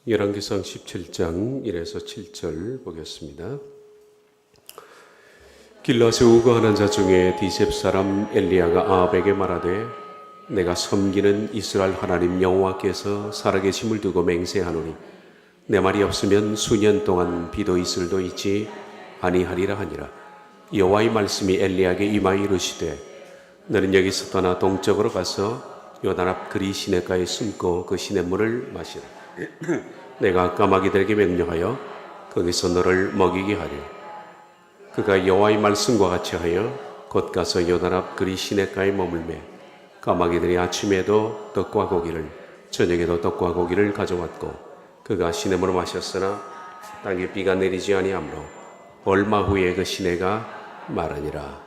열왕기상 17장 1에서 7절 보겠습니다. 길라앗에 우거하는 자 중에 디셉 사람 엘리야가 아합에게 말하되 내가 섬기는 이스라엘 하나님 여호와께서 살아계심을 두고 맹세하노니 내 말이 없으면 수년 동안 비도 이슬도 있지 아니하리라 하니라. 여호와의 말씀이 엘리야에게 임하여 이르시되 너는 여기서 떠나 동쪽으로 가서 요단 앞 그리 시냇가에 숨고 그 시냇물을 마시라. 내가 까마귀들에게 명령하여 거기서 너를 먹이게 하려. 그가 여호와의 말씀과 같이 하여 곧 가서 요단 앞 그리 시냇가에 머물매 까마귀들이 아침에도 떡과 고기를 저녁에도 떡과 고기를 가져왔고 그가 시냇물을 마셨으나 땅에 비가 내리지 아니하므로 얼마 후에 그 시내가 마르니라.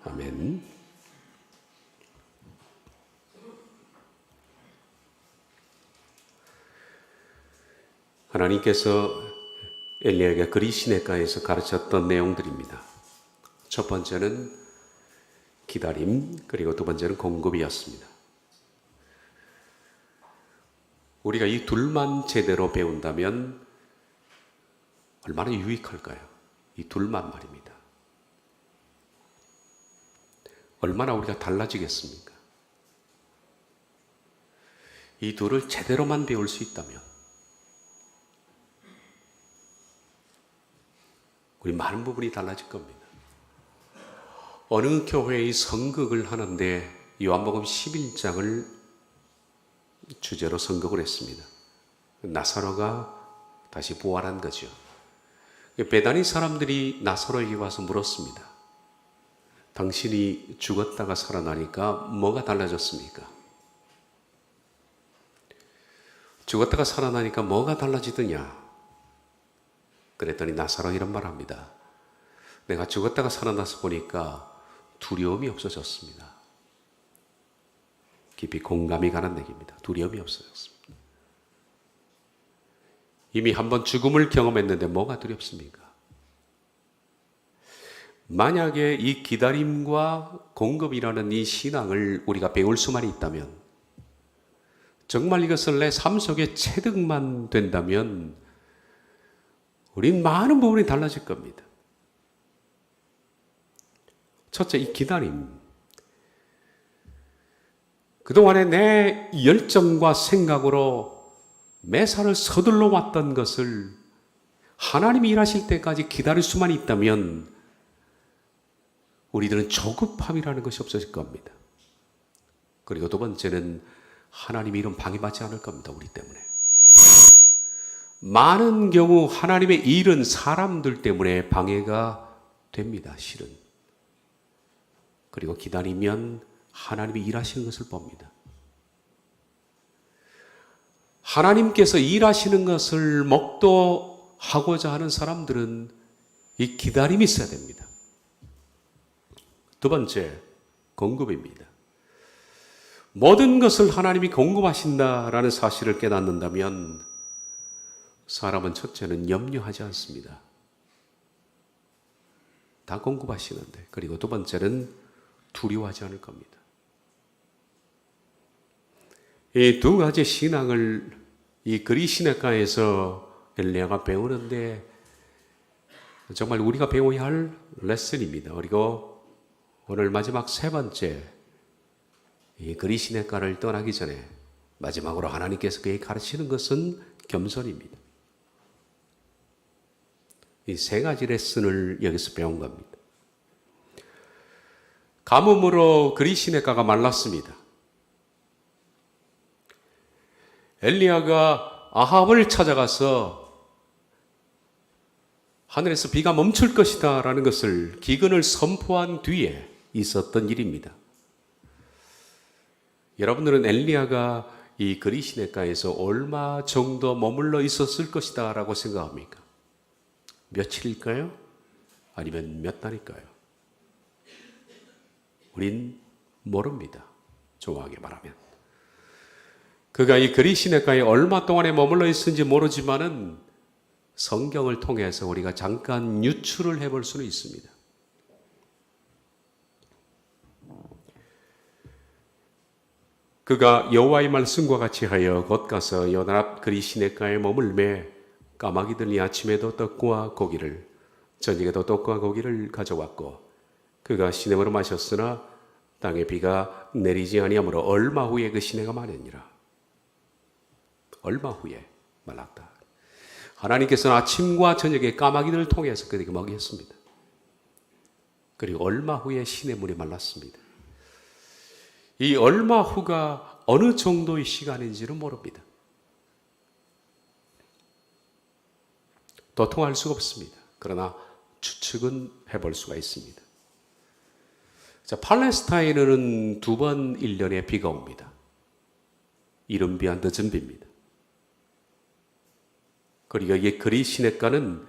아멘. 하나님께서 엘리야에게 그리 시냇가에서 가르쳤던 내용들입니다. 첫 번째는 기다림, 그리고 두 번째는 공급이었습니다. 우리가 이 둘만 제대로 배운다면 얼마나 유익할까요? 이 둘만 말입니다. 얼마나 우리가 달라지겠습니까? 이 둘을 제대로만 배울 수 있다면 우리 많은 부분이 달라질 겁니다. 어느 교회의 선극을 하는데 요한복음 11장을 주제로 선극을 했습니다. 나사로가 다시 부활한 거죠. 베다니 사람들이 나사로에게 와서 물었습니다. 당신이 죽었다가 살아나니까 뭐가 달라졌습니까? 죽었다가 살아나니까 뭐가 달라지더냐? 그랬더니 나사로 이런 말 합니다. 내가 죽었다가 살아나서 보니까 두려움이 없어졌습니다. 깊이 공감이 가는 얘기입니다. 두려움이 없어졌습니다. 이미 한번 죽음을 경험했는데 뭐가 두렵습니까? 만약에 이 기다림과 공급이라는 이 신앙을 우리가 배울 수만 있다면, 정말 이것을 내 삶 속에 체득만 된다면 우린 많은 부분이 달라질 겁니다. 첫째, 이 기다림. 그동안에 내 열정과 생각으로 매사를 서둘러 왔던 것을 하나님이 일하실 때까지 기다릴 수만 있다면 우리들은 조급함이라는 것이 없어질 겁니다. 그리고 두 번째는 하나님이 이런 방해받지 않을 겁니다. 우리 때문에. 많은 경우 하나님의 일은 사람들 때문에 방해가 됩니다. 실은. 그리고 기다리면 하나님이 일하시는 것을 봅니다. 하나님께서 일하시는 것을 목도하고자 하는 사람들은 이 기다림이 있어야 됩니다. 두 번째, 공급입니다. 모든 것을 하나님이 공급하신다라는 사실을 깨닫는다면 사람은 첫째는 염려하지 않습니다. 다 공급하시는데. 그리고 두 번째는 두려워하지 않을 겁니다. 이 두 가지 신앙을 이 그리 시냇가에서 엘리야가 배우는데 정말 우리가 배워야 할 레슨입니다. 그리고 오늘 마지막 세 번째, 이 그리 시냇가를 떠나기 전에 마지막으로 하나님께서 그에게 가르치는 것은 겸손입니다. 이 세 가지 레슨을 여기서 배운 겁니다. 가뭄으로 그리 시냇가가 말랐습니다. 엘리야가 아합을 찾아가서 하늘에서 비가 멈출 것이다 라는 것을 기근을 선포한 뒤에 있었던 일입니다. 여러분들은 엘리야가 이 그리 시냇가에서 얼마 정도 머물러 있었을 것이다 라고 생각합니까? 며칠일까요? 아니면 몇 달일까요? 우린 모릅니다. 정확하게 말하면. 그가 이 그리 시냇가에 얼마 동안에 머물러 있었는지 모르지만은 성경을 통해서 우리가 잠깐 유추를 해볼 수는 있습니다. 그가 여호와의 말씀과 같이 하여 곧 가서 요단 앞 그리 시냇가에 머물매 까마귀들이 아침에도 떡과 고기를 저녁에도 떡과 고기를 가져왔고 그가 시냇으로 마셨으나 땅에 비가 내리지 아니하므로 얼마 후에 그 시내가 마르니라. 얼마 후에 말랐다. 하나님께서는 아침과 저녁에 까마귀들을 통해서 그에게 먹였습니다. 그리고 얼마 후에 시냇물이 말랐습니다. 이 얼마 후가 어느 정도의 시간인지는 모릅니다. 도통할 수가 없습니다. 그러나 추측은 해볼 수가 있습니다. 자, 팔레스타인은 2번 1년에 비가 옵니다. 이른 비와 늦은 비입니다. 그리고 이 그리 시냇가는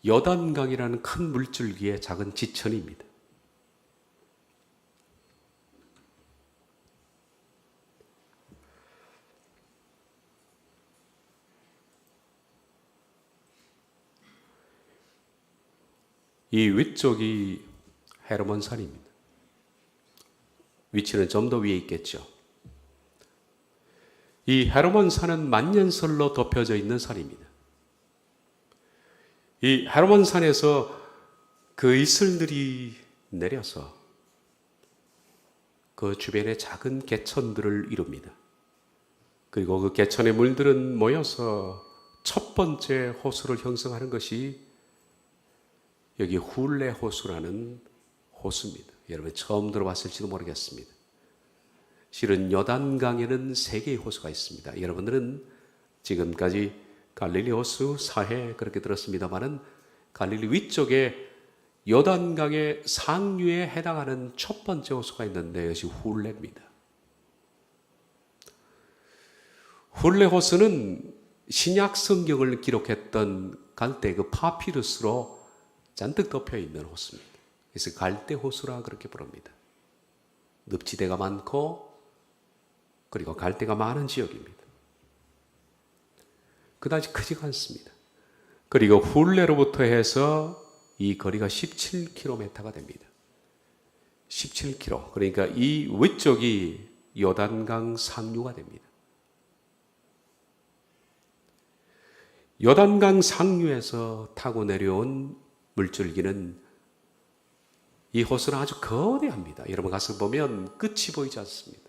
여단강이라는 큰 물줄기의 작은 지천입니다. 이 위쪽이 헤르몬 산입니다. 위치는 좀 더 위에 있겠죠. 이 헤르몬 산은 만년설로 덮여져 있는 산입니다. 이 헤르몬 산에서 그 이슬들이 내려서 그 주변에 작은 개천들을 이룹니다. 그리고 그 개천의 물들은 모여서 첫 번째 호수를 형성하는 것이 여기 훌레 호수라는 호수입니다. 여러분 처음 들어봤을지도 모르겠습니다. 실은 요단강에는 3개의 호수가 있습니다. 여러분들은 지금까지 갈릴리 호수, 사해 그렇게 들었습니다만은 갈릴리 위쪽에 요단강의 상류에 해당하는 첫 번째 호수가 있는데 이것이 훌레입니다. 훌레 호수는 신약 성경을 기록했던 갈대 그 파피루스로 잔뜩 덮여 있는 호수입니다. 그래서 갈대 호수라 그렇게 부릅니다. 늪지대가 많고 그리고 갈대가 많은 지역입니다. 그다지 크지가 않습니다. 그리고 훌레로부터 해서 이 거리가 17km가 됩니다. 17km. 그러니까 이 위쪽이 요단강 상류가 됩니다. 요단강 상류에서 타고 내려온 물줄기는 이 호수는 아주 거대합니다. 여러분 가서 보면 끝이 보이지 않습니다.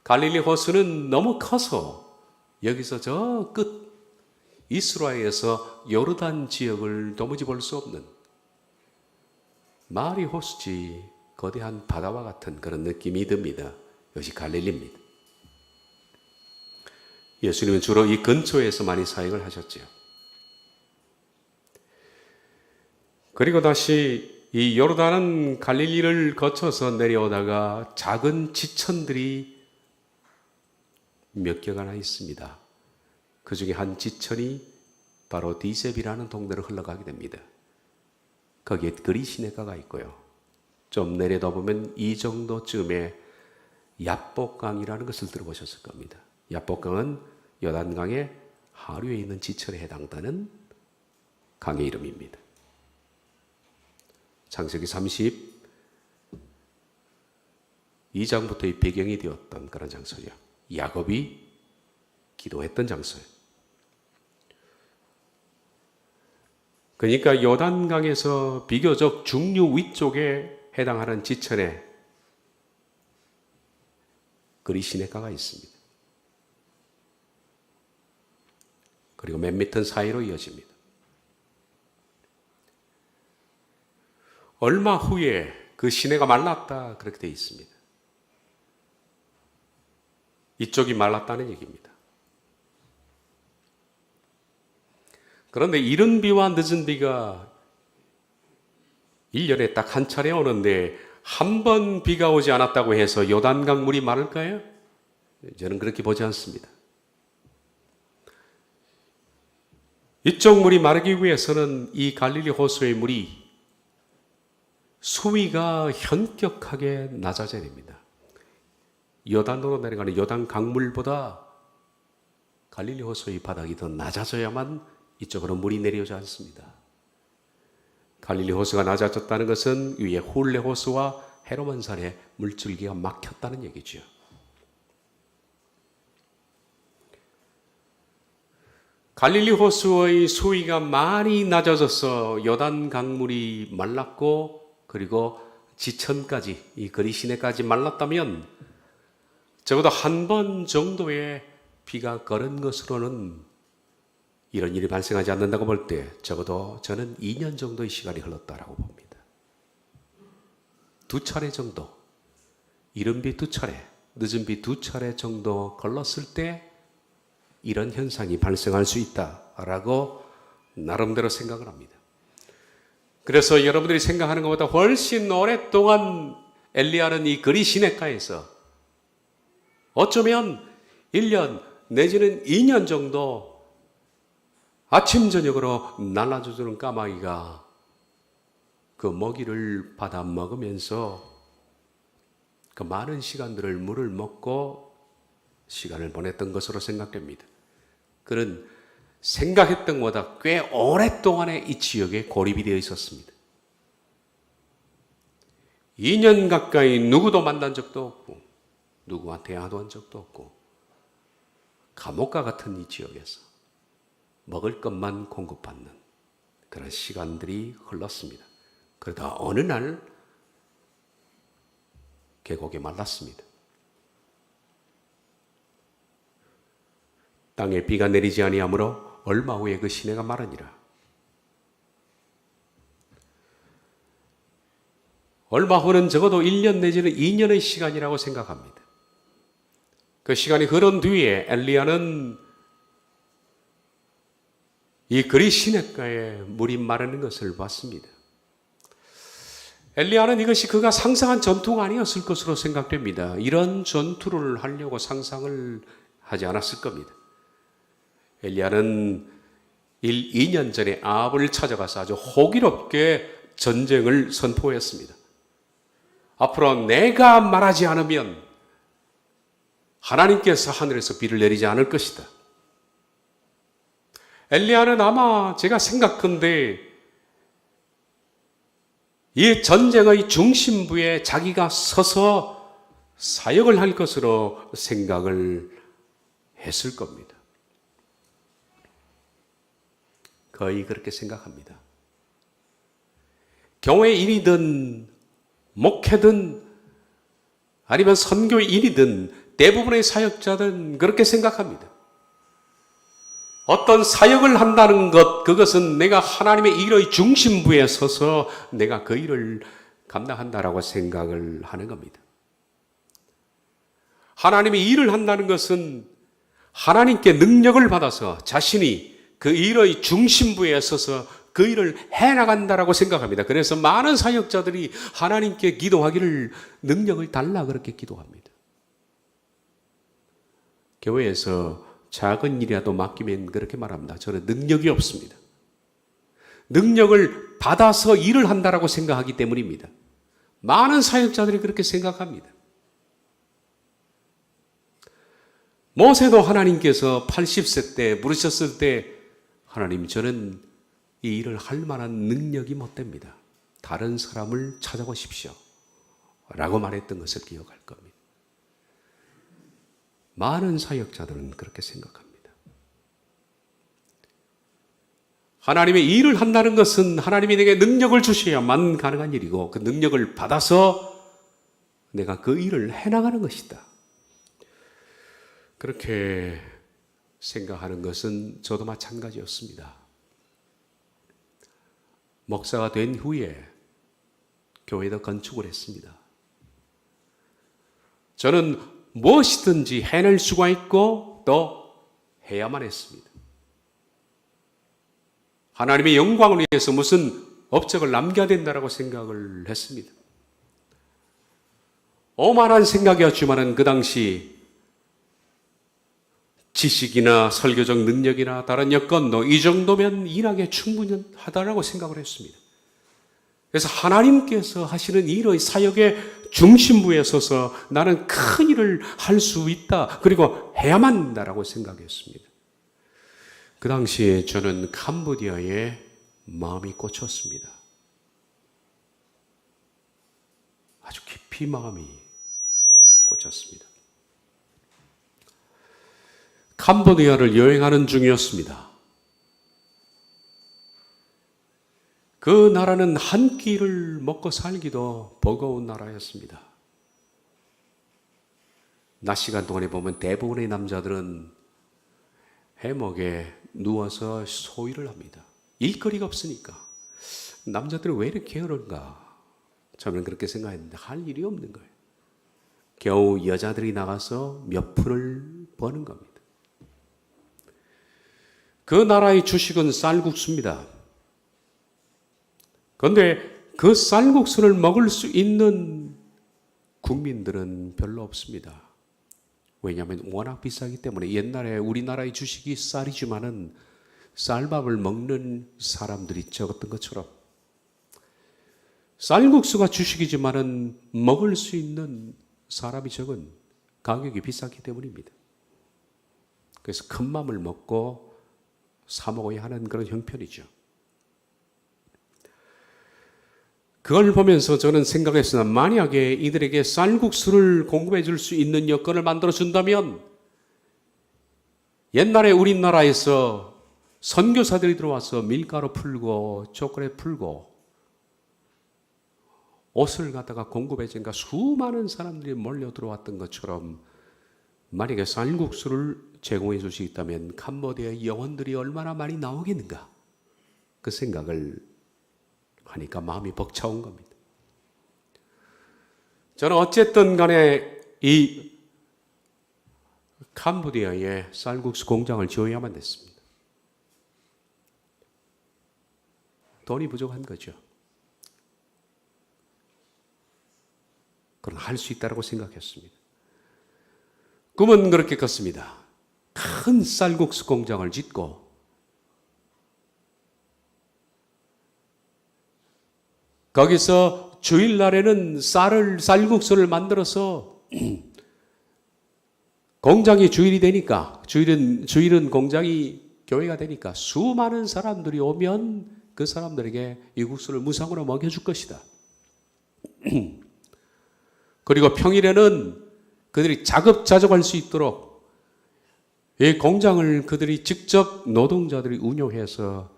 갈릴리 호수는 너무 커서 여기서 저 끝 이스라엘에서 요르단 지역을 도무지 볼 수 없는 말이 호수지 거대한 바다와 같은 그런 느낌이 듭니다. 이것이 갈릴리입니다. 예수님은 주로 이 근처에서 많이 사역을 하셨죠. 그리고 다시 이 요르단은 갈릴리를 거쳐서 내려오다가 작은 지천들이 몇 개가나 있습니다. 그 중에 한 지천이 바로 디셉이라는 동네로 흘러가게 됩니다. 거기에 그리 시냇가가 있고요. 좀 내려다 보면 이 정도쯤에 얍복강이라는 것을 들어보셨을 겁니다. 얍복강은 요단강의 하류에 있는 지천에 해당되는 강의 이름입니다. 창세기 32장부터의 배경이 되었던 그런 장소죠. 야곱이 기도했던 장소예요. 그러니까 요단강에서 비교적 중류 위쪽에 해당하는 지천에 그리 시냇가가 있습니다. 그리고 몇 미터 사이로 이어집니다. 얼마 후에 그 시내가 말랐다 그렇게 되어 있습니다. 이쪽이 말랐다는 얘기입니다. 그런데 이른 비와 늦은 비가 1년에 딱 한 차례 오는데 한 번 비가 오지 않았다고 해서 요단강 물이 마를까요? 저는 그렇게 보지 않습니다. 이쪽 물이 마르기 위해서는 이 갈릴리 호수의 물이 수위가 현격하게 낮아져야 됩니다. 요단으로 내려가는 요단 강물보다 갈릴리 호수의 바닥이 더 낮아져야만 이쪽으로 물이 내려오지 않습니다. 갈릴리 호수가 낮아졌다는 것은 위에 훌레 호수와 헤르몬산에 물줄기가 막혔다는 얘기죠. 갈릴리 호수의 수위가 많이 낮아져서 요단 강물이 말랐고 그리고 지천까지 이 그리 시내까지 말랐다면 적어도 한 번 정도의 비가 거른 것으로는 이런 일이 발생하지 않는다고 볼 때 적어도 저는 2년 정도의 시간이 흘렀다라고 봅니다. 2차례 정도, 이른 비 2차례, 늦은 비 2차례 정도 걸렀을 때 이런 현상이 발생할 수 있다라고 나름대로 생각을 합니다. 그래서 여러분들이 생각하는 것보다 훨씬 오랫동안 엘리야는 이 그리 시내가에서 어쩌면 1년 내지는 2년 정도 아침 저녁으로 날아주는 까마귀가 그 먹이를 받아 먹으면서 그 많은 시간들을 물을 먹고 시간을 보냈던 것으로 생각됩니다. 그는 생각했던 것보다 꽤 오랫동안의 이 지역에 고립이 되어 있었습니다. 2년 가까이 누구도 만난 적도 없고 누구한테 대화한 적도 없고 감옥과 같은 이 지역에서 먹을 것만 공급받는 그런 시간들이 흘렀습니다. 그러다 어느 날 계곡이 말랐습니다. 땅에 비가 내리지 아니하므로 얼마 후에 그 시내가 마르니라. 얼마 후는 적어도 1년 내지는 2년의 시간이라고 생각합니다. 그 시간이 흐른 뒤에 엘리야는 이 그리 시냇가에 물이 마르는 것을 봤습니다. 엘리야는 이것이 그가 상상한 전투가 아니었을 것으로 생각됩니다. 이런 전투를 하려고 상상을 하지 않았을 겁니다. 엘리야는 2년 전에 아합을 찾아가서 아주 호기롭게 전쟁을 선포했습니다. 앞으로 내가 말하지 않으면 하나님께서 하늘에서 비를 내리지 않을 것이다. 엘리야는 아마 제가 생각컨대 이 전쟁의 중심부에 자기가 서서 사역을 할 것으로 생각을 했을 겁니다. 거의 그렇게 생각합니다. 교회 일이든 목회든 아니면 선교의 일이든 대부분의 사역자들은 그렇게 생각합니다. 어떤 사역을 한다는 것, 그것은 내가 하나님의 일의 중심부에 서서 내가 그 일을 감당한다라고 생각을 하는 겁니다. 하나님의 일을 한다는 것은 하나님께 능력을 받아서 자신이 그 일의 중심부에 서서 그 일을 해나간다라고 생각합니다. 그래서 많은 사역자들이 하나님께 기도하기를 능력을 달라 그렇게 기도합니다. 교회에서 작은 일이라도 맡기면 그렇게 말합니다. 저는 능력이 없습니다. 능력을 받아서 일을 한다라고 생각하기 때문입니다. 많은 사역자들이 그렇게 생각합니다. 모세도 하나님께서 80세 때 부르셨을 때 하나님 저는 이 일을 할 만한 능력이 못 됩니다. 다른 사람을 찾아보십시오. 라고 말했던 것을 기억할 겁니다. 많은 사역자들은 그렇게 생각합니다. 하나님의 일을 한다는 것은 하나님이 내게 능력을 주셔야만 가능한 일이고 그 능력을 받아서 내가 그 일을 해나가는 것이다. 그렇게 생각하는 것은 저도 마찬가지였습니다. 목사가 된 후에 교회도 건축을 했습니다. 저는 무엇이든지 해낼 수가 있고 또 해야만 했습니다. 하나님의 영광을 위해서 무슨 업적을 남겨야 된다고 생각을 했습니다. 오만한 생각이었지만 그 당시 지식이나 설교적 능력이나 다른 여건도 이 정도면 일하기에 충분하다고 생각을 했습니다. 그래서 하나님께서 하시는 일의 사역의 중심부에 서서 나는 큰 일을 할 수 있다. 그리고 해야만 한다라고 생각했습니다. 그 당시에 저는 캄보디아에 마음이 꽂혔습니다. 아주 깊이 마음이 꽂혔습니다. 캄보디아를 여행하는 중이었습니다. 그 나라는 한 끼를 먹고 살기도 버거운 나라였습니다. 낮 시간 동안에 보면 대부분의 남자들은 해먹에 누워서 소일을 합니다. 일거리가 없으니까. 남자들은 왜 이렇게 게으른가? 저는 그렇게 생각했는데 할 일이 없는 거예요. 겨우 여자들이 나가서 몇 푼을 버는 겁니다. 그 나라의 주식은 쌀국수입니다. 그런데 그 쌀국수를 먹을 수 있는 국민들은 별로 없습니다. 왜냐하면 워낙 비싸기 때문에. 옛날에 우리나라의 주식이 쌀이지만은 쌀밥을 먹는 사람들이 적었던 것처럼 쌀국수가 주식이지만은 먹을 수 있는 사람이 적은, 가격이 비쌌기 때문입니다. 그래서 큰 맘을 먹고 사 먹어야 하는 그런 형편이죠. 그걸 보면서 저는 생각했으나, 만약에 이들에게 쌀국수를 공급해 줄 수 있는 여건을 만들어 준다면, 옛날에 우리나라에서 선교사들이 들어와서 밀가루 풀고 초콜릿 풀고 옷을 갖다가 공급해 주니까 수많은 사람들이 몰려 들어왔던 것처럼, 만약에 쌀국수를 제공해 줄 수 있다면 캄보디아의 영혼들이 얼마나 많이 나오겠는가, 그 생각을 하니까 마음이 벅차온 겁니다. 저는 어쨌든 간에 이 캄보디아에 쌀국수 공장을 지어야만 됐습니다. 돈이 부족한 거죠. 그러나 할 수 있다고 생각했습니다. 꿈은 그렇게 컸습니다. 큰 쌀국수 공장을 짓고 거기서 주일날에는 쌀국수를 만들어서 공장이 주일이 되니까, 주일은 공장이 교회가 되니까 수많은 사람들이 오면 그 사람들에게 이 국수를 무상으로 먹여줄 것이다. 그리고 평일에는 그들이 자급자족할 수 있도록 이 공장을 그들이 직접 노동자들이 운영해서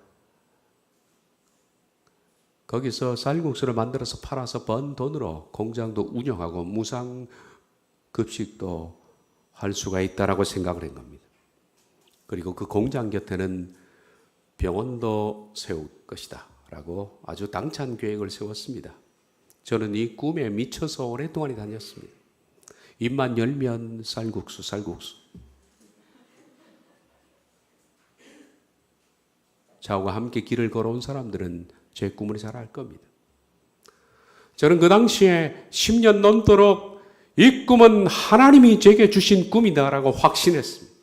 거기서 쌀국수를 만들어서 팔아서 번 돈으로 공장도 운영하고 무상 급식도 할 수가 있다라고 생각을 한 겁니다. 그리고 그 공장 곁에는 병원도 세울 것이다 라고 아주 당찬 계획을 세웠습니다. 저는 이 꿈에 미쳐서 오랫동안 다녔습니다. 입만 열면 쌀국수. 저와 함께 길을 걸어온 사람들은 제 꿈을 잘 알 겁니다. 저는 그 당시에 10년 넘도록 이 꿈은 하나님이 제게 주신 꿈이다라고 확신했습니다.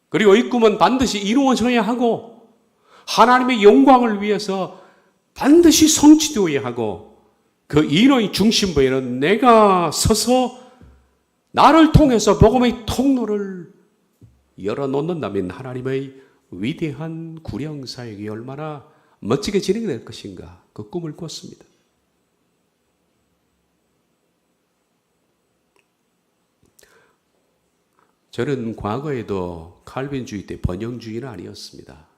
그리고 이 꿈은 반드시 이루어져야 하고 하나님의 영광을 위해서 반드시 성취되어야 하고, 그 일의 중심부에는 내가 서서 나를 통해서 복음의 통로를 열어놓는다면 하나님의 위대한 구령 사역이 얼마나 멋지게 진행될 것인가, 그 꿈을 꿨습니다. 저는 과거에도 칼빈주의 때 번영주의는 아니었습니다.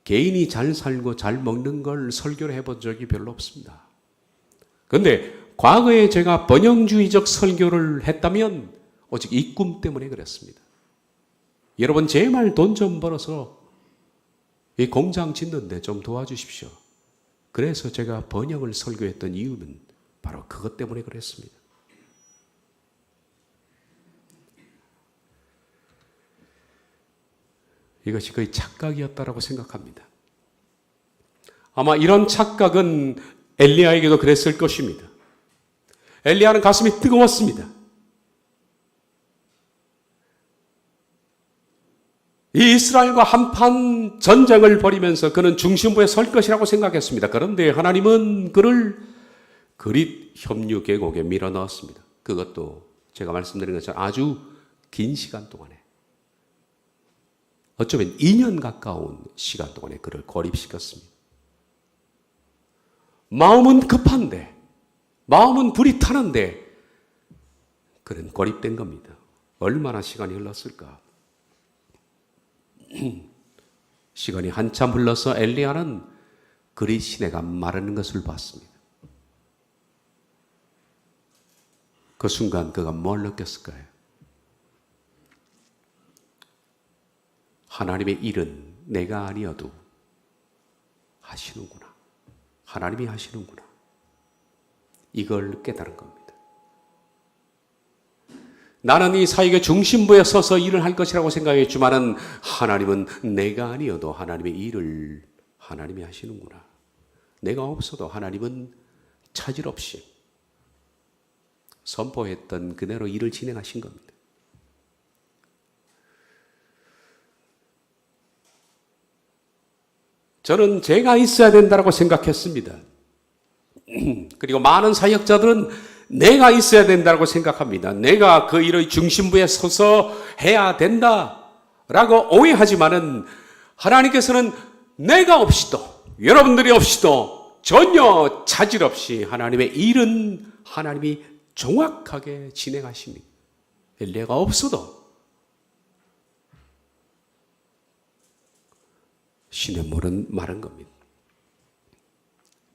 개인이 잘 살고 잘 먹는 걸 설교를 해본 적이 별로 없습니다. 그런데 과거에 제가 번영주의적 설교를 했다면 오직 이 꿈 때문에 그랬습니다. 여러분, 제 말 돈 좀 벌어서 이 공장 짓는데 좀 도와주십시오. 그래서 제가 번영을 설교했던 이유는 바로 그것 때문에 그랬습니다. 이것이 거의 착각이었다라고 생각합니다. 아마 이런 착각은 엘리야에게도 그랬을 것입니다. 엘리야는 가슴이 뜨거웠습니다. 이 이스라엘과 한판 전쟁을 벌이면서 그는 중심부에 설 것이라고 생각했습니다. 그런데 하나님은 그를 그릿 협류 계곡에 밀어넣었습니다. 그것도 제가 말씀드린 것처럼 아주 긴 시간 동안에, 어쩌면 2년 가까운 시간 동안에 그를 고립시켰습니다. 마음은 급한데, 마음은 불이 타는데 그는 고립된 겁니다. 얼마나 시간이 흘렀을까? 시간이 한참 흘러서 엘리야는 그리 시내가 마르는 것을 봤습니다. 그 순간 그가 뭘 느꼈을까요? 하나님의 일은 내가 아니어도 하시는구나. 하나님이 하시는구나. 이걸 깨달은 겁니다. 나는 이 사역의 중심부에 서서 일을 할 것이라고 생각했지만은 하나님은 내가 아니어도 하나님의 일을 하나님이 하시는구나. 내가 없어도 하나님은 차질 없이 선포했던 그대로 일을 진행하신 겁니다. 저는 제가 있어야 된다고 생각했습니다. 그리고 많은 사역자들은 내가 있어야 된다고 생각합니다. 내가 그 일의 중심부에 서서 해야 된다라고 오해하지만은 하나님께서는 내가 없이도 여러분들이 없이도 전혀 차질 없이 하나님의 일은 하나님이 정확하게 진행하십니다. 엘리야가 없어도 시냇물은 마른 겁니다.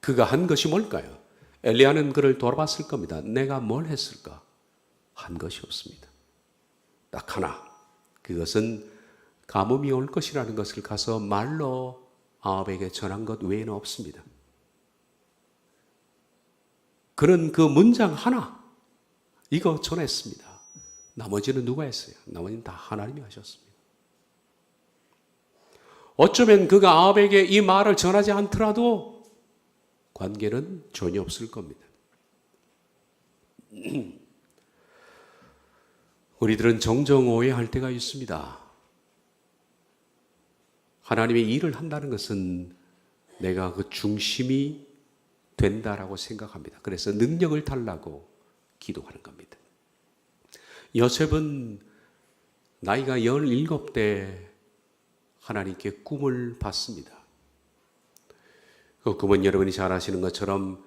그가 한 것이 뭘까요? 엘리야는 그를 돌아봤을 겁니다. 내가 뭘 했을까? 한 것이 없습니다. 딱 하나. 그것은 가뭄이 올 것이라는 것을 가서 말로 아합에게 전한 것 외에는 없습니다. 그는 그 문장 하나 이거 전했습니다. 나머지는 누가 했어요? 나머지는 다 하나님이 하셨습니다. 어쩌면 그가 아합에게 이 말을 전하지 않더라도 관계는 전혀 없을 겁니다. 우리들은 종종 오해할 때가 있습니다. 하나님의 일을 한다는 것은 내가 그 중심이 된다라고 생각합니다. 그래서 능력을 달라고 기도하는 겁니다. 요셉은 나이가 17대 하나님께 꿈을 봤습니다. 그 꿈은 여러분이 잘 아시는 것처럼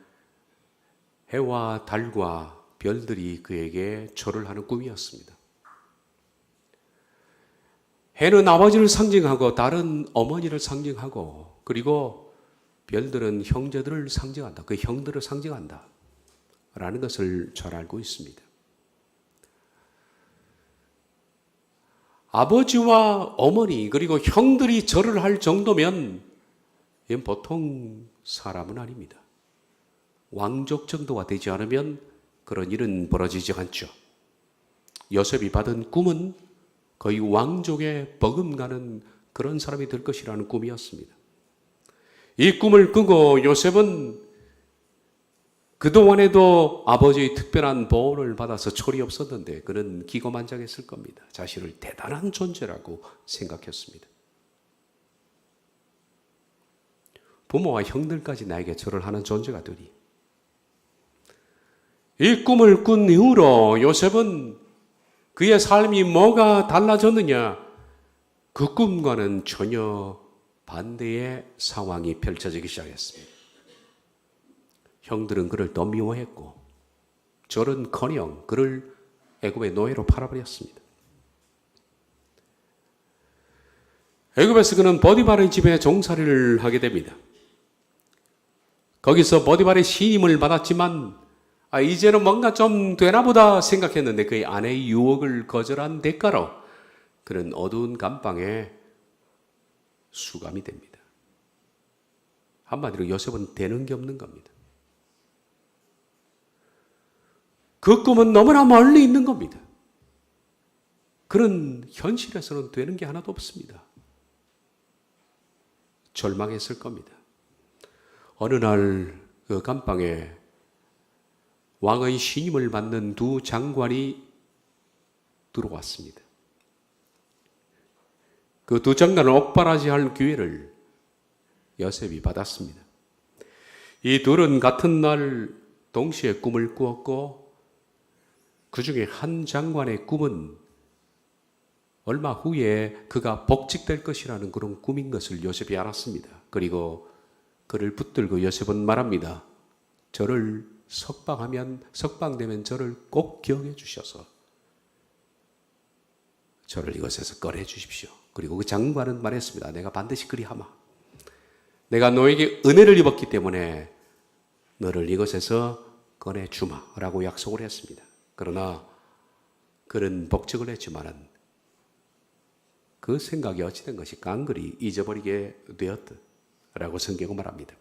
해와 달과 별들이 그에게 절을 하는 꿈이었습니다. 해는 아버지를 상징하고 달은 어머니를 상징하고 그리고 별들은 형제들을 상징한다. 그 형들을 상징한다. 라는 것을 잘 알고 있습니다. 아버지와 어머니 그리고 형들이 절을 할 정도면 이건 보통 사람은 아닙니다. 왕족 정도가 되지 않으면 그런 일은 벌어지지 않죠. 요셉이 받은 꿈은 거의 왕족에 버금가는 그런 사람이 될 것이라는 꿈이었습니다. 이 꿈을 꾸고 요셉은 그동안에도 아버지의 특별한 보호를 받아서 철이 없었는데 그는 기고만장했을 겁니다. 자신을 대단한 존재라고 생각했습니다. 부모와 형들까지 나에게 절을 하는 존재가 되니 이 꿈을 꾼 이후로 요셉은 그의 삶이 뭐가 달라졌느냐? 그 꿈과는 전혀 반대의 상황이 펼쳐지기 시작했습니다. 형들은 그를 더 미워했고 절은커녕 그를 애굽의 노예로 팔아버렸습니다. 애굽에서 그는 보디발의 집에 종살이를 하게 됩니다. 거기서 보디발의 신임을 받았지만 이제는 뭔가 좀 되나보다 생각했는데 그의 아내의 유혹을 거절한 대가로 그는 어두운 감방에 수감이 됩니다. 한마디로 요셉은 되는 게 없는 겁니다. 그 꿈은 너무나 멀리 있는 겁니다. 그는 현실에서는 되는 게 하나도 없습니다. 절망했을 겁니다. 어느 날 그 감방에 왕의 신임을 받는 두 장관이 들어왔습니다. 그 두 장관을 옥바라지할 기회를 요셉이 받았습니다. 이 둘은 같은 날 동시에 꿈을 꾸었고 그 중에 한 장관의 꿈은 얼마 후에 그가 복직될 것이라는 그런 꿈인 것을 요셉이 알았습니다. 그리고 그를 붙들고 요셉은 말합니다. 저를 석방되면 저를 꼭 기억해 주셔서 저를 이것에서 꺼내 주십시오. 그리고 그 장관은 말했습니다. 내가 반드시 그리하마. 내가 너에게 은혜를 입었기 때문에 너를 이것에서 꺼내 주마라고 약속을 했습니다. 그러나 그는 복직을 했지만은 그 생각이 어찌된 것이 깡그리 잊어버리게 되었다라고 성경은 말합니다.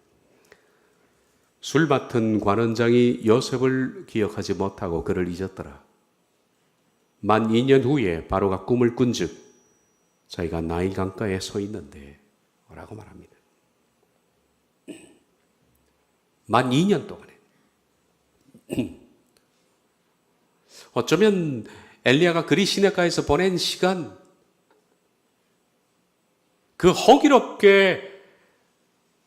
술 맡은 관원장이 요셉을 기억하지 못하고 그를 잊었더라. 만 2년 후에 바로가 꿈을 꾼즉 자기가 나일 강가에 서 있는데 라고 말합니다. 만 2년 동안에 어쩌면 엘리야가 그리 시내가에서 보낸 시간, 그 호기롭게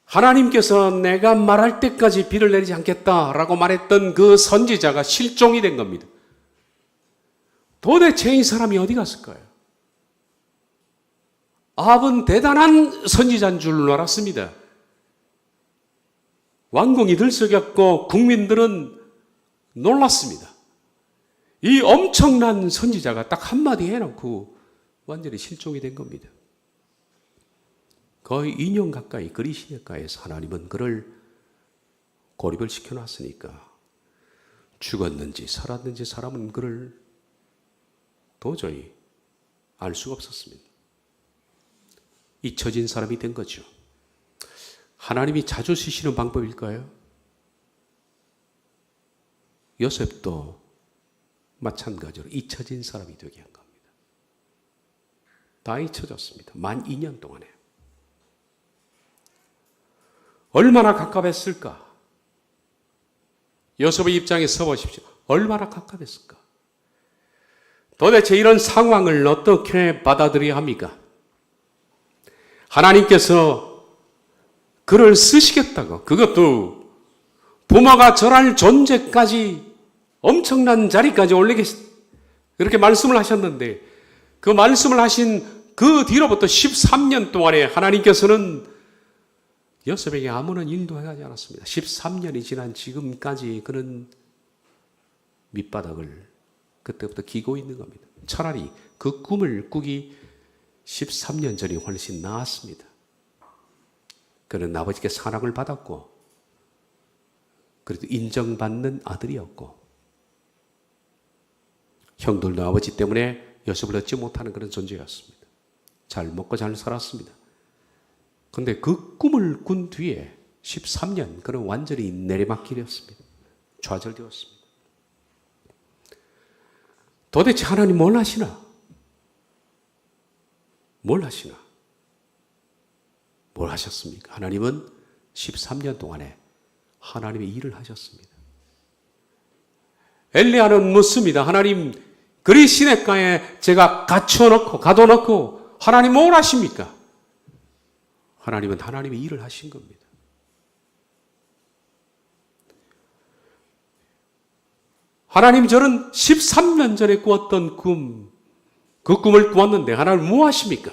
하나님께서 내가 말할 때까지 비를 내리지 않겠다라고 말했던 그 선지자가 실종이 된 겁니다. 도대체 이 사람이 어디 갔을까요? 아합은 대단한 선지자인 줄 알았습니다. 왕궁이 들썩였고 국민들은 놀랐습니다. 이 엄청난 선지자가 딱 한마디 해놓고 완전히 실종이 된 겁니다. 거의 2년 가까이 그리 시내가에서 하나님은 그를 고립을 시켜놨으니까 죽었는지 살았는지 사람은 그를 도저히 알 수가 없었습니다. 잊혀진 사람이 된 거죠. 하나님이 자주 쓰시는 방법일까요? 요셉도 마찬가지로 잊혀진 사람이 되게 한 겁니다. 다 잊혀졌습니다. 만 2년 동안에. 얼마나 갑갑했을까? 요셉의 입장에 서보십시오. 얼마나 갑갑했을까? 도대체 이런 상황을 어떻게 받아들여야 합니까? 하나님께서 그를 쓰시겠다고, 그것도 부모가 절할 존재까지 엄청난 자리까지 그렇게 말씀을 하셨는데, 그 말씀을 하신 그 뒤로부터 13년 동안에 하나님께서는 요셉에게 아무런 인도하지 않았습니다. 13년이 지난 지금까지 그는 밑바닥을 그때부터 기고 있는 겁니다. 차라리 그 꿈을 꾸기 13년 전이 훨씬 나았습니다. 그는 아버지께 사랑을 받았고, 그래도 인정받는 아들이었고, 형들도 아버지 때문에 요셉을 얻지 못하는 그런 존재였습니다. 잘 먹고 잘 살았습니다. 그런데 그 꿈을 꾼 뒤에 13년 그는 완전히 내리막길이었습니다. 좌절되었습니다. 도대체 하나님 뭘 하시나? 뭘 하시나? 뭘 하셨습니까? 하나님은 13년 동안에 하나님의 일을 하셨습니다. 엘리야는 묻습니다. 하나님, 그리 시냇가에 제가 가둬놓고 하나님 뭘 하십니까? 하나님은 하나님의 일을 하신 겁니다. 하나님, 저는 13년 전에 꾸었던 꿈, 그 꿈을 꾸었는데 하나님 뭐 하십니까?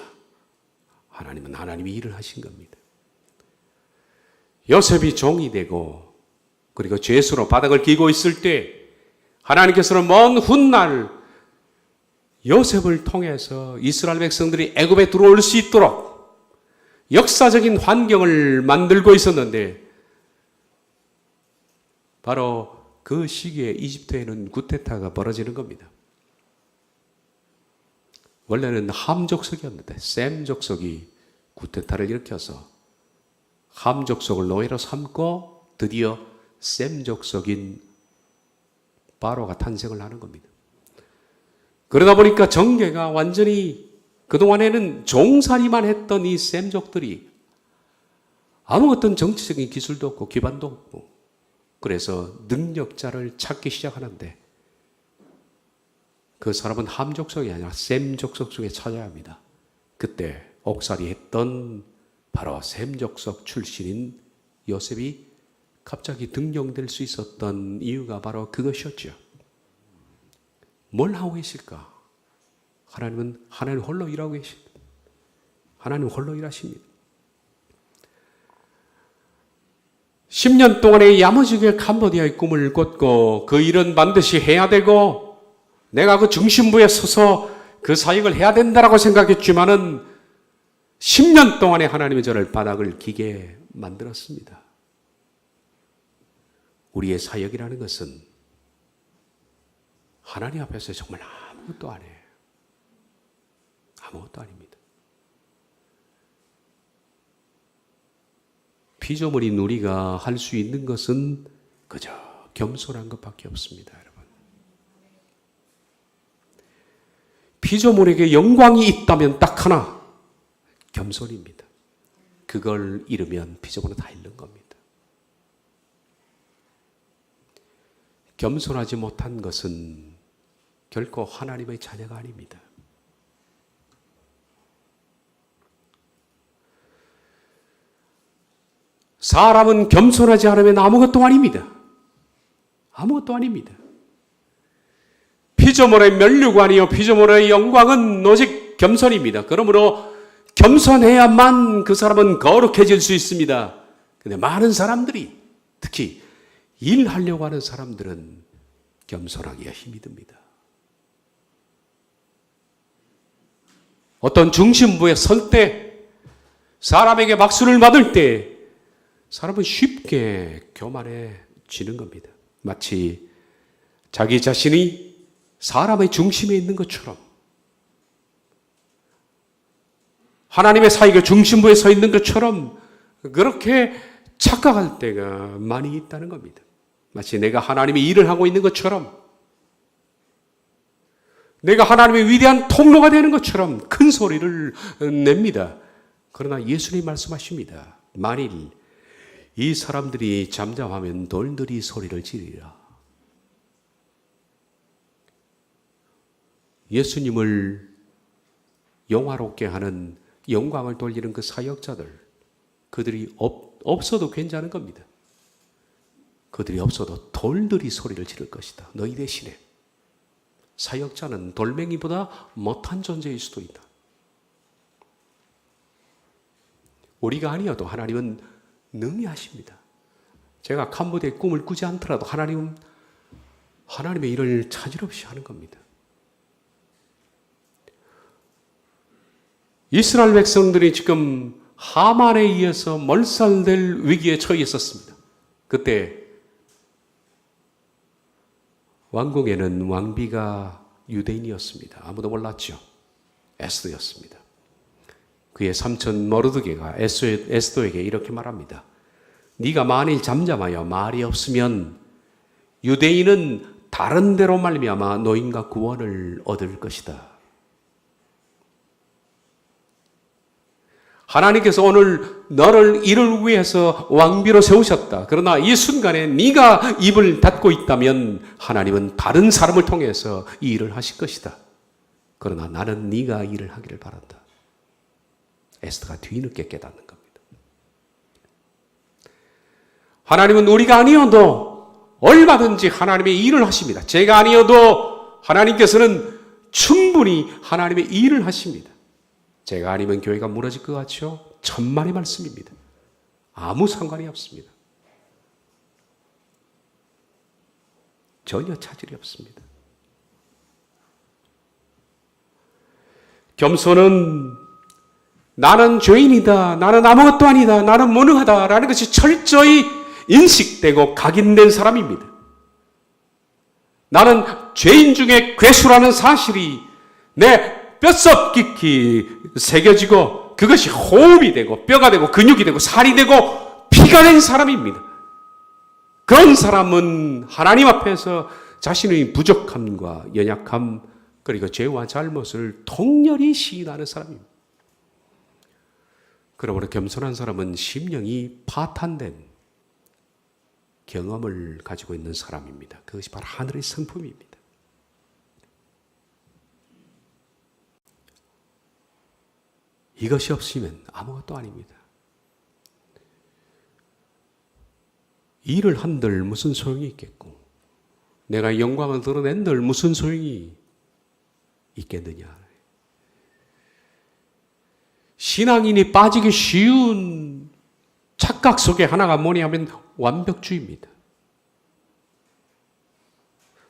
하나님은 하나님의 일을 하신 겁니다. 요셉이 종이 되고 그리고 죄수로 바닥을 기고 있을 때 하나님께서는 먼 훗날 요셉을 통해서 이스라엘 백성들이 애굽에 들어올 수 있도록 역사적인 환경을 만들고 있었는데, 바로 그 시기에 이집트에는 쿠데타가 벌어지는 겁니다. 원래는 함 족속이었는데 셈 족속이 쿠데타를 일으켜서 함 족속을 노예로 삼고 드디어 셈 족속인 바로가 탄생을 하는 겁니다. 그러다 보니까 정계가 완전히, 그동안에는 종살이만 했던 이 셈족들이 아무 어떤 정치적인 기술도 없고 기반도 없고, 그래서 능력자를 찾기 시작하는데 그 사람은 함족속이 아니라 셈족속 중에 찾아야 합니다. 그때 옥살이 했던 바로 셈족속 출신인 요셉이 갑자기 등용될 수 있었던 이유가 바로 그것이었죠. 뭘 하고 계실까? 하나님 홀로 일하고 계십니다. 하나님 홀로 일하십니다. 10년 동안의 야무지게 캄보디아의 꿈을 꿨고 그 일은 반드시 해야 되고, 내가 그 중심부에 서서 그 사역을 해야 된다라고 생각했지만은 10년 동안에 하나님이 저를 바닥을 기게 만들었습니다. 우리의 사역이라는 것은 하나님 앞에서 정말 아무것도 아니에요. 아무것도 아닙니다. 피조물인 우리가 할 수 있는 것은 그저 겸손한 것밖에 없습니다, 여러분. 피조물에게 영광이 있다면 딱 하나, 겸손입니다. 그걸 잃으면 피조물은 다 잃는 겁니다. 겸손하지 못한 것은 결코 하나님의 자녀가 아닙니다. 사람은 겸손하지 않으면 아무것도 아닙니다. 아무것도 아닙니다. 피조물의 면류관이요 피조물의 영광은 오직 겸손입니다. 그러므로 겸손해야만 그 사람은 거룩해질 수 있습니다. 근데 많은 사람들이, 특히 일하려고 하는 사람들은 겸손하기가 힘이 듭니다. 어떤 중심부에 설 때, 사람에게 박수를 받을 때 사람은 쉽게 교만해지는 겁니다. 마치 자기 자신이 사람의 중심에 있는 것처럼, 하나님의 사역의 중심부에 서 있는 것처럼 그렇게 착각할 때가 많이 있다는 겁니다. 마치 내가 하나님의 일을 하고 있는 것처럼, 내가 하나님의 위대한 통로가 되는 것처럼 큰 소리를 냅니다. 그러나 예수님이 말씀하십니다. 만일 이 사람들이 잠잠하면 돌들이 소리를 지르리라. 예수님을 영화롭게 하는, 영광을 돌리는 그 사역자들, 그들이 없어도 괜찮은 겁니다. 그들이 없어도 돌들이 소리를 지를 것이다. 너희 대신에. 사역자는 돌멩이보다 못한 존재일 수도 있다. 우리가 아니어도 하나님은 능히 하십니다. 제가 캄보디아의 꿈을 꾸지 않더라도 하나님은 하나님의 일을 차질없이 하는 겁니다. 이스라엘 백성들이 지금 하만에 의해서 몰살될 위기에 처해 있었습니다. 그때 왕궁에는 왕비가 유대인이었습니다. 아무도 몰랐죠. 에스더였습니다. 그의 삼촌 모르드게가 에스더에게 이렇게 말합니다. 네가 만일 잠잠하여 말이 없으면 유대인은 다른 데로 말미암아 노임과 구원을 얻을 것이다. 하나님께서 오늘 너를 이를 위해서 왕비로 세우셨다. 그러나 이 순간에 네가 입을 닫고 있다면 하나님은 다른 사람을 통해서 이 일을 하실 것이다. 그러나 나는 네가 일을 하기를 바란다. 에스더가 뒤늦게 깨닫는 겁니다. 하나님은 우리가 아니어도 얼마든지 하나님의 일을 하십니다. 제가 아니어도 하나님께서는 충분히 하나님의 일을 하십니다. 제가 아니면 교회가 무너질 것 같죠? 천만의 말씀입니다. 아무 상관이 없습니다. 전혀 차질이 없습니다. 겸손은 나는 죄인이다, 나는 아무것도 아니다, 나는 무능하다라는 것이 철저히 인식되고 각인된 사람입니다. 나는 죄인 중에 괴수라는 사실이 내 뼛속 깊이 새겨지고 그것이 호흡이 되고 뼈가 되고 근육이 되고 살이 되고 피가 된 사람입니다. 그런 사람은 하나님 앞에서 자신의 부족함과 연약함 그리고 죄와 잘못을 통렬히 시인하는 사람입니다. 그러므로 겸손한 사람은 심령이 파탄된 경험을 가지고 있는 사람입니다. 그것이 바로 하늘의 성품입니다. 이것이 없으면 아무것도 아닙니다. 일을 한들 무슨 소용이 있겠고 내가 영광을 드러낸들 무슨 소용이 있겠느냐. 신앙인이 빠지기 쉬운 착각 속에 하나가 뭐냐면 완벽주의입니다.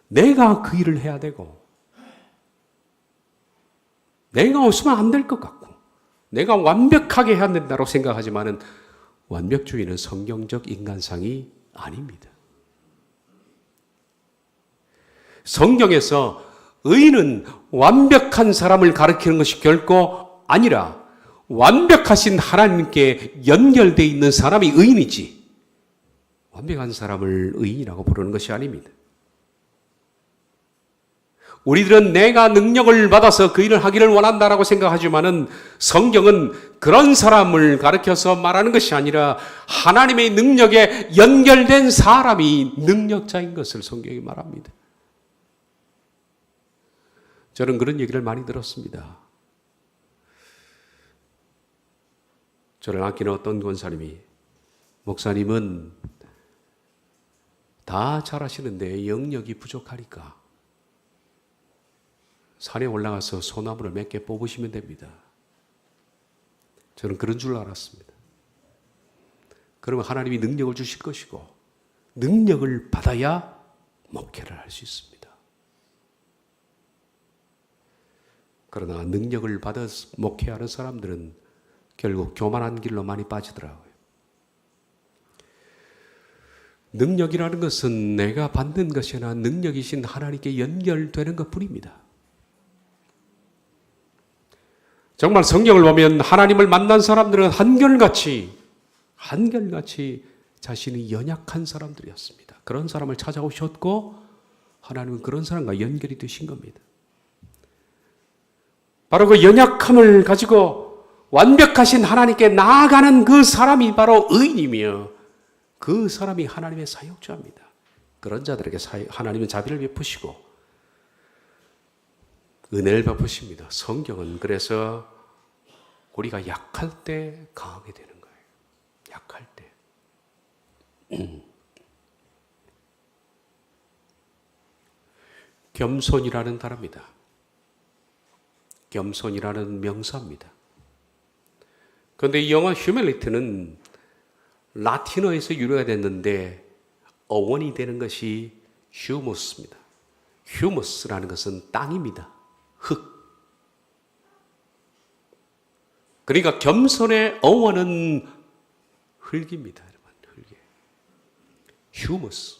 내가 그 일을 해야 되고 내가 없으면 안 될 것 같고 내가 완벽하게 해야 된다고 생각하지만은 완벽주의는 성경적 인간상이 아닙니다. 성경에서 의인은 완벽한 사람을 가리키는 것이 결코 아니라 완벽하신 하나님께 연결되어 있는 사람이 의인이지 완벽한 사람을 의인이라고 부르는 것이 아닙니다. 우리들은 내가 능력을 받아서 그 일을 하기를 원한다라고 생각하지만은 성경은 그런 사람을 가리켜서 말하는 것이 아니라 하나님의 능력에 연결된 사람이 능력자인 것을 성경이 말합니다. 저는 그런 얘기를 많이 들었습니다. 저를 아끼는 어떤 권사님이 목사님은 다 잘하시는데 영역이 부족하니까 산에 올라가서 소나무를 몇 개 뽑으시면 됩니다. 저는 그런 줄 알았습니다. 그러면 하나님이 능력을 주실 것이고 능력을 받아야 목회를 할 수 있습니다. 그러나 능력을 받아 목회하는 사람들은 결국 교만한 길로 많이 빠지더라고요. 능력이라는 것은 내가 받는 것이 아니라 능력이신 하나님께 연결되는 것뿐입니다. 정말 성경을 보면 하나님을 만난 사람들은 한결같이 자신이 연약한 사람들이었습니다. 그런 사람을 찾아오셨고 하나님은 그런 사람과 연결이 되신 겁니다. 바로 그 연약함을 가지고 완벽하신 하나님께 나아가는 그 사람이 바로 의인이며 그 사람이 하나님의 사역자입니다. 그런 자들에게 하나님은 자비를 베푸시고 은혜를 베푸십니다. 성경은 그래서 우리가 약할 때 강하게 되는 거예요. 약할 때. 겸손이라는 단어입니다. 겸손이라는 명사입니다. 그런데 이 영어 humility는 라틴어에서 유래가 됐는데 어원이 되는 것이 humus입니다. humus라는 것은 땅입니다. 흙. 그러니까 겸손의 어원은 흙입니다. 여러분, 흙이에요. humus.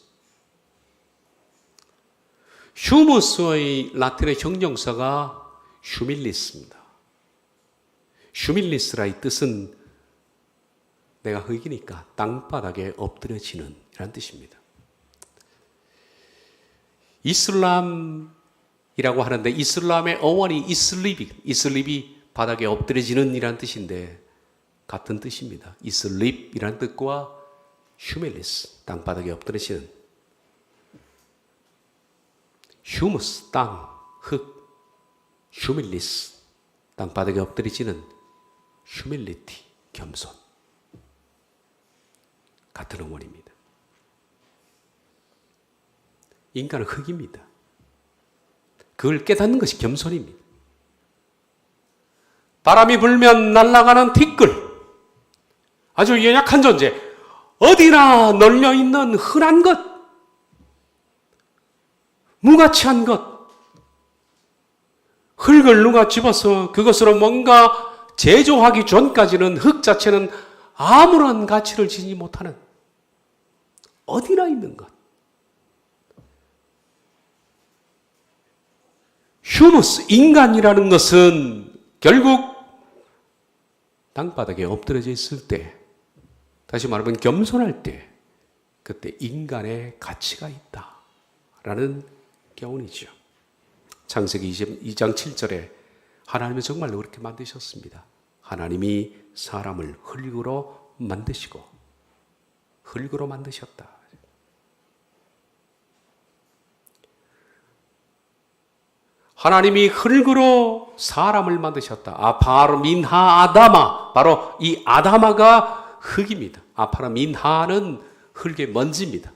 humus의 라틴의 형용사가 휴밀리스입니다. 휴밀리스라의 뜻은 내가 흙이니까 땅바닥에 엎드려지는 이란 뜻입니다. 이슬람이라고 하는데 이슬람의 어원이 이슬립이 바닥에 엎드려지는 이란 뜻인데 같은 뜻입니다. 이슬립이란 뜻과 휴밀리스, 땅바닥에 엎드려지는 휴무스, 땅, 흙, 휴밀리스, 땅바닥에 엎드리지는 휴밀리티, 겸손. 같은 어원입니다. 인간은 흙입니다. 그걸 깨닫는 것이 겸손입니다. 바람이 불면 날아가는 티끌, 아주 연약한 존재, 어디나 널려있는 흔한 것, 무가치한 것, 흙을 누가 집어서 그것으로 뭔가 제조하기 전까지는 흙 자체는 아무런 가치를 지니지 못하는 어디나 있는 것. 휴무스, 인간이라는 것은 결국 땅바닥에 엎드려져 있을 때, 다시 말하면 겸손할 때, 그때 인간의 가치가 있다라는 교훈이죠. 창세기 22장 7절에 하나님은 정말로 그렇게 만드셨습니다. 하나님이 사람을 흙으로 만드시고 흙으로 만드셨다. 하나님이 흙으로 사람을 만드셨다. 아파르 민하 아다마, 바로 이 아다마가 흙입니다. 아파르 민하는 흙의 먼지입니다.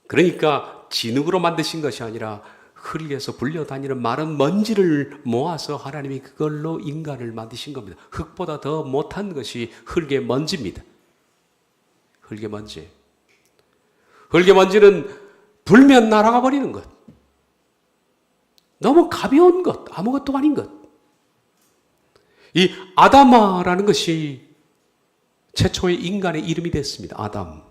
그러니까 진흙으로 만드신 것이 아니라 흙에서 불려다니는 마른 먼지를 모아서 하나님이 그걸로 인간을 만드신 겁니다. 흙보다 더 못한 것이 흙의 먼지입니다. 흙의 먼지. 흙의 먼지는 불면 날아가 버리는 것. 너무 가벼운 것, 아무것도 아닌 것. 이 아담아라는 것이 최초의 인간의 이름이 됐습니다. 아담.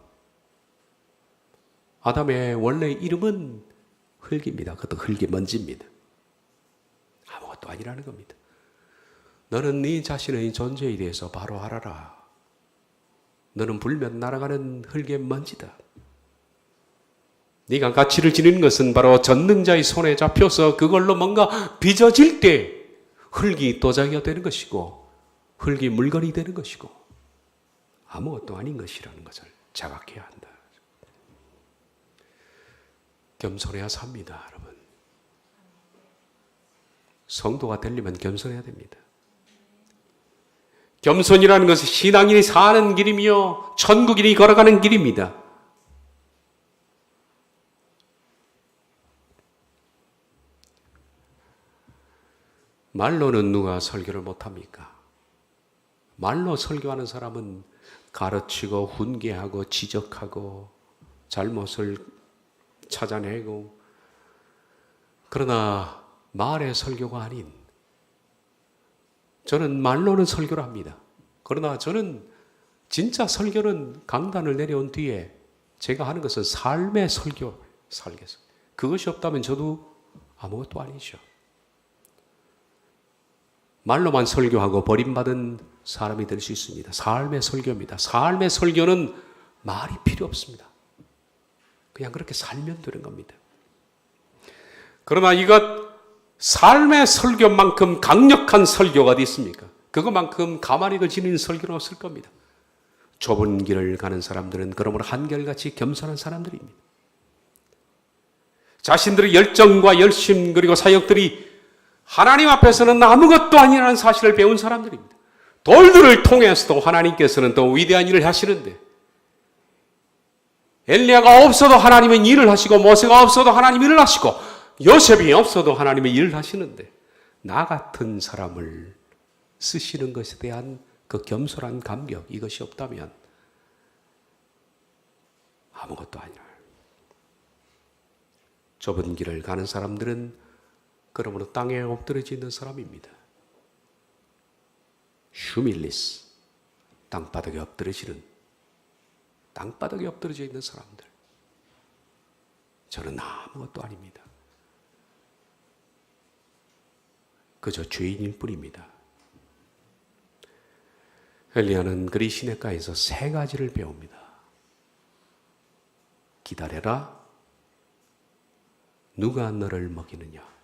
아담의 원래 이름은 흙입니다. 그것도 흙이 먼지입니다. 아무것도 아니라는 겁니다. 너는 네 자신의 존재에 대해서 바로 알아라. 너는 불면 날아가는 흙의 먼지다. 네가 가치를 지니는 것은 바로 전능자의 손에 잡혀서 그걸로 뭔가 빚어질 때 흙이 도자기가 되는 것이고 흙이 물건이 되는 것이고 아무것도 아닌 것이라는 것을 자각해야 한다. 겸손해야 삽니다, 여러분. 성도가 되려면 겸손해야 됩니다. 겸손이라는 것은 신앙인이 사는 길이며 천국인이 걸어가는 길입니다. 말로는 누가 설교를 못합니까? 말로 설교하는 사람은 가르치고 훈계하고 지적하고 잘못을 찾아내고, 그러나 말의 설교가 아닌, 저는 말로는 설교를 합니다. 그러나 저는 진짜 설교는 강단을 내려온 뒤에 제가 하는 것은 삶의 설교, 살겠어요. 그것이 없다면 저도 아무것도 아니죠. 말로만 설교하고 버림받은 사람이 될 수 있습니다. 삶의 설교입니다. 삶의 설교는 말이 필요 없습니다. 그냥 그렇게 살면 되는 겁니다. 그러나 이것 삶의 설교만큼 강력한 설교가 어디 있습니까? 그것만큼 가만히 지니는 설교는 없을 겁니다. 좁은 길을 가는 사람들은 그러므로 한결같이 겸손한 사람들입니다. 자신들의 열정과 열심 그리고 사역들이 하나님 앞에서는 아무것도 아니라는 사실을 배운 사람들입니다. 돌들을 통해서도 하나님께서는 또 위대한 일을 하시는데, 엘리야가 없어도 하나님은 일을 하시고, 모세가 없어도 하나님 일을 하시고, 요셉이 없어도 하나님은 일을 하시는데, 나 같은 사람을 쓰시는 것에 대한 그 겸손한 감격, 이것이 없다면 아무것도 아니라. 좁은 길을 가는 사람들은 그러므로 땅에 엎드려져 있는 사람입니다. 휴밀리스, 땅바닥에 엎드려지는, 땅바닥에 엎드려져 있는 사람들. 저는 아무것도 아닙니다. 그저 죄인일 뿐입니다. 엘리야는 그리 시냇가에서 세 가지를 배웁니다. 기다려라. 누가 너를 먹이느냐.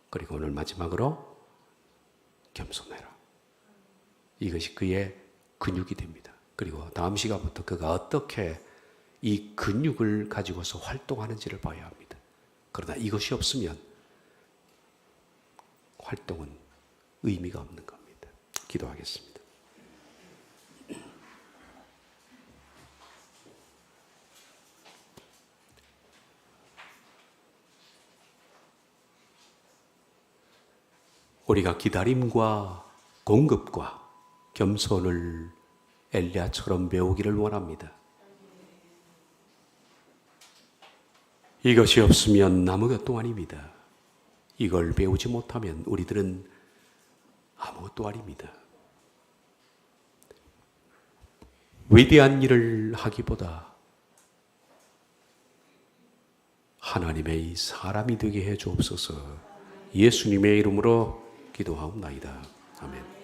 그리고 오늘 마지막으로 겸손해라. 이것이 그의 근육이 됩니다. 그리고 다음 시간부터 그가 어떻게 이 근육을 가지고서 활동하는지를 봐야 합니다. 그러나 이것이 없으면 활동은 의미가 없는 겁니다. 기도하겠습니다. 우리가 기다림과 공급과 겸손을 엘리야처럼 배우기를 원합니다. 이것이 없으면 아무것도 아닙니다. 이걸 배우지 못하면 우리들은 아무것도 아닙니다. 위대한 일을 하기보다 하나님의 사람이 되게 해 주옵소서. 예수님의 이름으로 기도하옵나이다. 아멘.